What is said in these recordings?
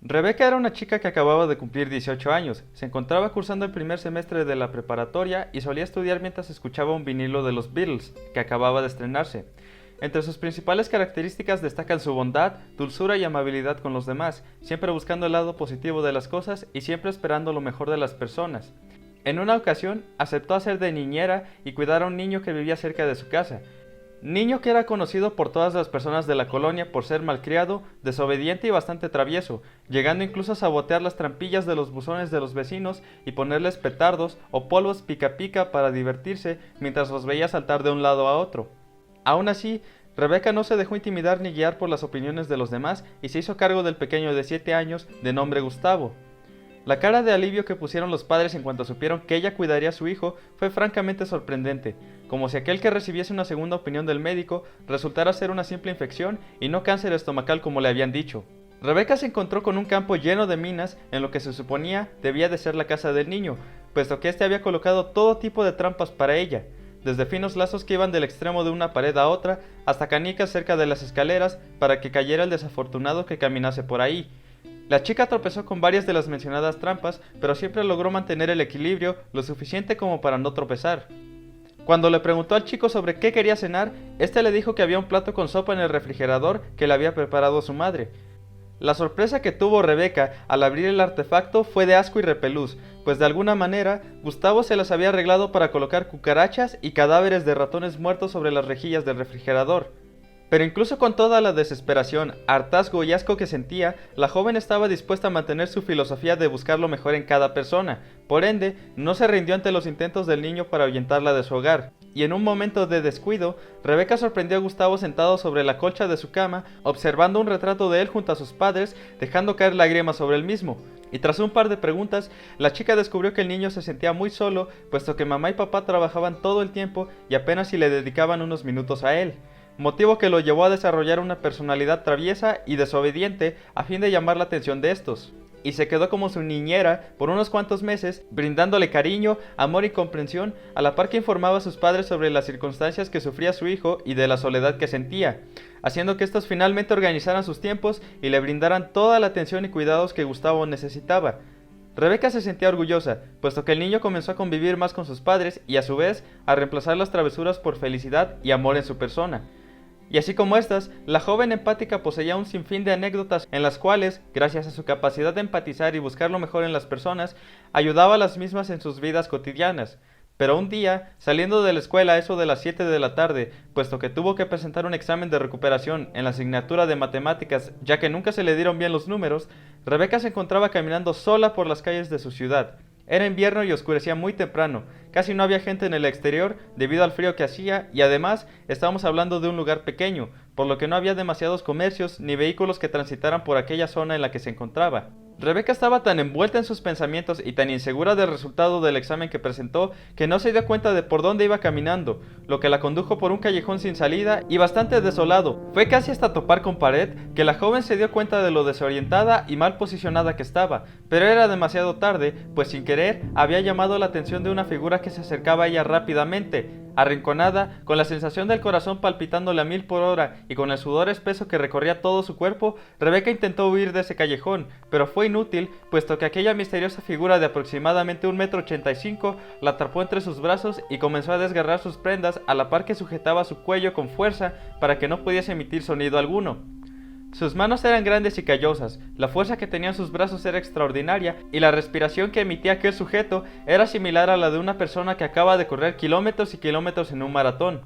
Rebeca era una chica que acababa de cumplir 18 años, se encontraba cursando el primer semestre de la preparatoria y solía estudiar mientras escuchaba un vinilo de los Beatles, que acababa de estrenarse. Entre sus principales características destacan su bondad, dulzura y amabilidad con los demás, siempre buscando el lado positivo de las cosas y siempre esperando lo mejor de las personas. En una ocasión, aceptó hacer de niñera y cuidar a un niño que vivía cerca de su casa. Niño que era conocido por todas las personas de la colonia por ser malcriado, desobediente y bastante travieso, llegando incluso a sabotear las trampillas de los buzones de los vecinos y ponerles petardos o polvos pica pica para divertirse mientras los veía saltar de un lado a otro. Aún así, Rebeca no se dejó intimidar ni guiar por las opiniones de los demás y se hizo cargo del pequeño de 7 años de nombre Gustavo. La cara de alivio que pusieron los padres en cuanto supieron que ella cuidaría a su hijo fue francamente sorprendente, como si aquel que recibiese una segunda opinión del médico resultara ser una simple infección y no cáncer estomacal como le habían dicho. Rebeca se encontró con un campo lleno de minas en lo que se suponía debía de ser la casa del niño, puesto que éste había colocado todo tipo de trampas para ella, desde finos lazos que iban del extremo de una pared a otra hasta canicas cerca de las escaleras para que cayera el desafortunado que caminase por ahí. La chica tropezó con varias de las mencionadas trampas, pero siempre logró mantener el equilibrio lo suficiente como para no tropezar. Cuando le preguntó al chico sobre qué quería cenar, este le dijo que había un plato con sopa en el refrigerador que le había preparado su madre. La sorpresa que tuvo Rebeca al abrir el artefacto fue de asco y repelús, pues de alguna manera Gustavo se las había arreglado para colocar cucarachas y cadáveres de ratones muertos sobre las rejillas del refrigerador. Pero incluso con toda la desesperación, hartazgo y asco que sentía, la joven estaba dispuesta a mantener su filosofía de buscar lo mejor en cada persona. Por ende, no se rindió ante los intentos del niño para ahuyentarla de su hogar. Y en un momento de descuido, Rebeca sorprendió a Gustavo sentado sobre la colcha de su cama, observando un retrato de él junto a sus padres, dejando caer lágrimas sobre el mismo. Y tras un par de preguntas, la chica descubrió que el niño se sentía muy solo, puesto que mamá y papá trabajaban todo el tiempo y apenas si le dedicaban unos minutos a él, motivo que lo llevó a desarrollar una personalidad traviesa y desobediente a fin de llamar la atención de estos, y se quedó como su niñera por unos cuantos meses, brindándole cariño, amor y comprensión, a la par que informaba a sus padres sobre las circunstancias que sufría su hijo y de la soledad que sentía, haciendo que estos finalmente organizaran sus tiempos y le brindaran toda la atención y cuidados que Gustavo necesitaba. Rebeca se sentía orgullosa, puesto que el niño comenzó a convivir más con sus padres y a su vez a reemplazar las travesuras por felicidad y amor en su persona. Y así como estas, la joven empática poseía un sinfín de anécdotas en las cuales, gracias a su capacidad de empatizar y buscar lo mejor en las personas, ayudaba a las mismas en sus vidas cotidianas. Pero un día, saliendo de la escuela a eso de las 7 de la tarde, puesto que tuvo que presentar un examen de recuperación en la asignatura de matemáticas ya que nunca se le dieron bien los números, Rebeca se encontraba caminando sola por las calles de su ciudad. Era invierno y oscurecía muy temprano, casi no había gente en el exterior debido al frío que hacía y además estábamos hablando de un lugar pequeño, por lo que no había demasiados comercios ni vehículos que transitaran por aquella zona en la que se encontraba. Rebeca estaba tan envuelta en sus pensamientos y tan insegura del resultado del examen que presentó que no se dio cuenta de por dónde iba caminando, lo que la condujo por un callejón sin salida y bastante desolado. Fue casi hasta topar con pared que la joven se dio cuenta de lo desorientada y mal posicionada que estaba, pero era demasiado tarde, pues sin querer había llamado la atención de una figura que se acercaba a ella rápidamente. Arrinconada, con la sensación del corazón palpitándole a 1000 por hora y con el sudor espeso que recorría todo su cuerpo, Rebeca intentó huir de ese callejón, pero fue inútil, puesto que aquella misteriosa figura de aproximadamente 1,85 m la atrapó entre sus brazos y comenzó a desgarrar sus prendas a la par que sujetaba su cuello con fuerza para que no pudiese emitir sonido alguno. Sus manos eran grandes y callosas, la fuerza que tenían sus brazos era extraordinaria y la respiración que emitía aquel sujeto era similar a la de una persona que acaba de correr kilómetros y kilómetros en un maratón.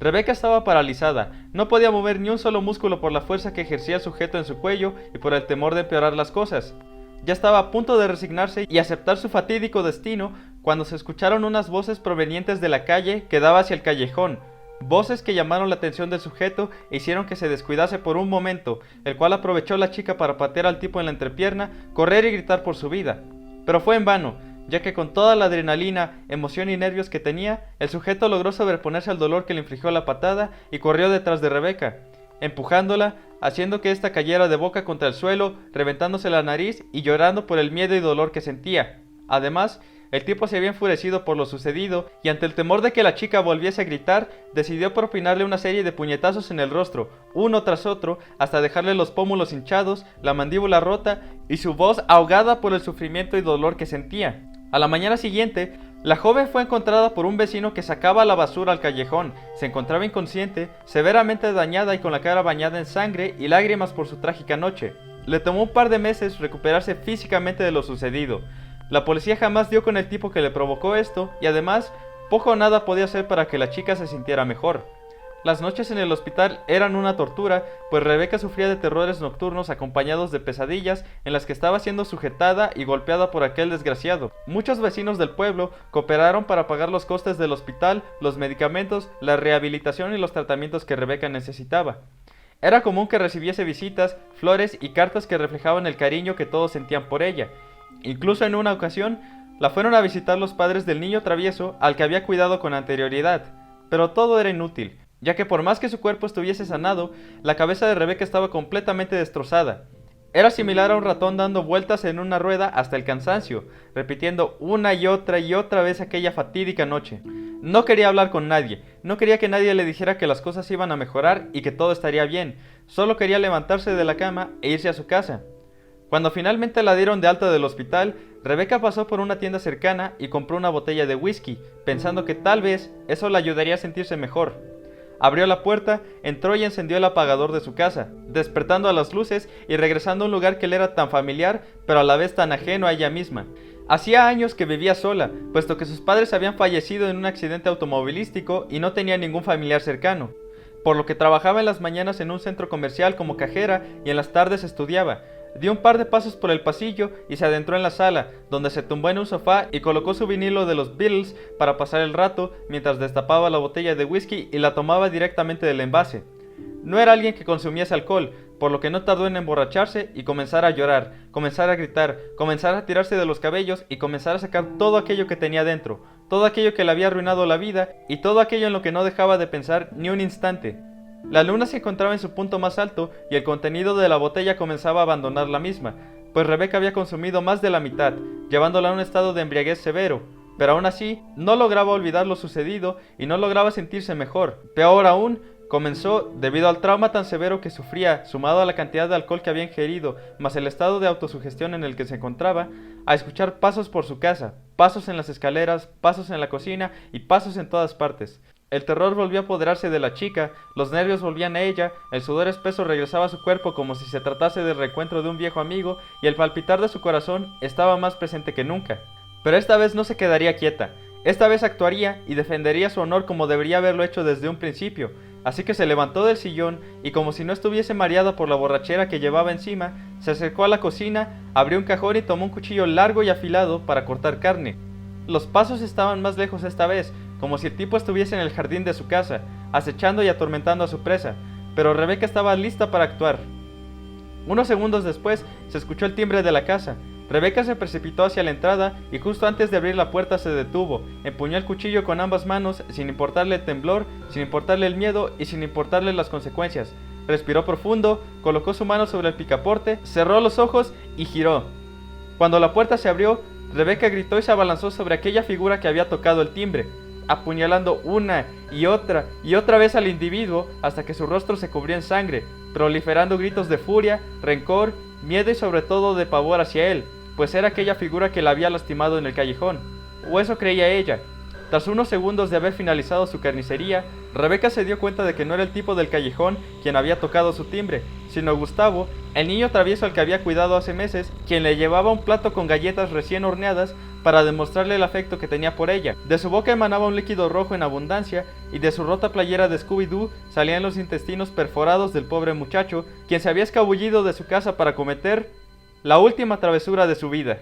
Rebeca estaba paralizada, no podía mover ni un solo músculo por la fuerza que ejercía el sujeto en su cuello y por el temor de empeorar las cosas. Ya estaba a punto de resignarse y aceptar su fatídico destino cuando se escucharon unas voces provenientes de la calle que daba hacia el callejón. Voces que llamaron la atención del sujeto e hicieron que se descuidase por un momento, el cual aprovechó la chica para patear al tipo en la entrepierna, correr y gritar por su vida. Pero fue en vano, ya que con toda la adrenalina, emoción y nervios que tenía, el sujeto logró sobreponerse al dolor que le infligió la patada y corrió detrás de Rebeca, empujándola, haciendo que ésta cayera de boca contra el suelo, reventándose la nariz y llorando por el miedo y dolor que sentía. Además, El tipo se había enfurecido por lo sucedido y ante el temor de que la chica volviese a gritar, decidió propinarle una serie de puñetazos en el rostro, uno tras otro, hasta dejarle los pómulos hinchados, la mandíbula rota y su voz ahogada por el sufrimiento y dolor que sentía. A la mañana siguiente, la joven fue encontrada por un vecino que sacaba la basura al callejón. Se encontraba inconsciente, severamente dañada y con la cara bañada en sangre y lágrimas por su trágica noche. Le tomó un par de meses recuperarse físicamente de lo sucedido. La policía jamás dio con el tipo que le provocó esto y además poco o nada podía hacer para que la chica se sintiera mejor. Las noches en el hospital eran una tortura, pues Rebecca sufría de terrores nocturnos acompañados de pesadillas en las que estaba siendo sujetada y golpeada por aquel desgraciado. Muchos vecinos del pueblo cooperaron para pagar los costes del hospital, los medicamentos, la rehabilitación y los tratamientos que Rebecca necesitaba. Era común que recibiese visitas, flores y cartas que reflejaban el cariño que todos sentían por ella. Incluso en una ocasión, la fueron a visitar los padres del niño travieso al que había cuidado con anterioridad. Pero todo era inútil, ya que por más que su cuerpo estuviese sanado, la cabeza de Rebecca estaba completamente destrozada. Era similar a un ratón dando vueltas en una rueda hasta el cansancio, repitiendo una y otra vez aquella fatídica noche. No quería hablar con nadie, no quería que nadie le dijera que las cosas iban a mejorar y que todo estaría bien, solo quería levantarse de la cama e irse a su casa. Cuando finalmente la dieron de alta del hospital, Rebecca pasó por una tienda cercana y compró una botella de whisky, pensando que tal vez eso le ayudaría a sentirse mejor. Abrió la puerta, entró y encendió el apagador de su casa, despertando a las luces y regresando a un lugar que le era tan familiar, pero a la vez tan ajeno a ella misma. Hacía años que vivía sola, puesto que sus padres habían fallecido en un accidente automovilístico y no tenía ningún familiar cercano, por lo que trabajaba en las mañanas en un centro comercial como cajera y en las tardes estudiaba. Dio un par de pasos por el pasillo y se adentró en la sala, donde se tumbó en un sofá y colocó su vinilo de los Beatles para pasar el rato mientras destapaba la botella de whisky y la tomaba directamente del envase. No era alguien que consumiese alcohol, por lo que no tardó en emborracharse y comenzar a llorar, comenzar a gritar, comenzar a tirarse de los cabellos y comenzar a sacar todo aquello que tenía dentro, todo aquello que le había arruinado la vida y todo aquello en lo que no dejaba de pensar ni un instante. La luna se encontraba en su punto más alto y el contenido de la botella comenzaba a abandonar la misma, pues Rebecca había consumido más de la mitad, llevándola a un estado de embriaguez severo, pero aún así no lograba olvidar lo sucedido y no lograba sentirse mejor. Peor aún, comenzó, debido al trauma tan severo que sufría, sumado a la cantidad de alcohol que había ingerido, más el estado de autosugestión en el que se encontraba, a escuchar pasos por su casa, pasos en las escaleras, pasos en la cocina y pasos en todas partes. El terror volvió a apoderarse de la chica, los nervios volvían a ella, el sudor espeso regresaba a su cuerpo como si se tratase del reencuentro de un viejo amigo y el palpitar de su corazón estaba más presente que nunca. Pero esta vez no se quedaría quieta, esta vez actuaría y defendería su honor como debería haberlo hecho desde un principio, así que se levantó del sillón y como si no estuviese mareada por la borrachera que llevaba encima, se acercó a la cocina, abrió un cajón y tomó un cuchillo largo y afilado para cortar carne. Los pasos estaban más lejos esta vez, como si el tipo estuviese en el jardín de su casa, acechando y atormentando a su presa, pero Rebecca estaba lista para actuar. Unos segundos después se escuchó el timbre de la casa. Rebecca se precipitó hacia la entrada y justo antes de abrir la puerta se detuvo, empuñó el cuchillo con ambas manos sin importarle el temblor, sin importarle el miedo y sin importarle las consecuencias. Respiró profundo, colocó su mano sobre el picaporte, cerró los ojos y giró. Cuando la puerta se abrió, Rebecca gritó y se abalanzó sobre aquella figura que había tocado el timbre, apuñalando una y otra vez al individuo hasta que su rostro se cubrió en sangre, proliferando gritos de furia, rencor, miedo y sobre todo de pavor hacia él, pues era aquella figura que la había lastimado en el callejón, o eso creía ella. Tras unos segundos de haber finalizado su carnicería, Rebecca se dio cuenta de que no era el tipo del callejón quien había tocado su timbre, sino Gustavo, el niño travieso al que había cuidado hace meses, quien le llevaba un plato con galletas recién horneadas para demostrarle el afecto que tenía por ella. De su boca emanaba un líquido rojo en abundancia y de su rota playera de Scooby-Doo salían los intestinos perforados del pobre muchacho, quien se había escabullido de su casa para cometer la última travesura de su vida.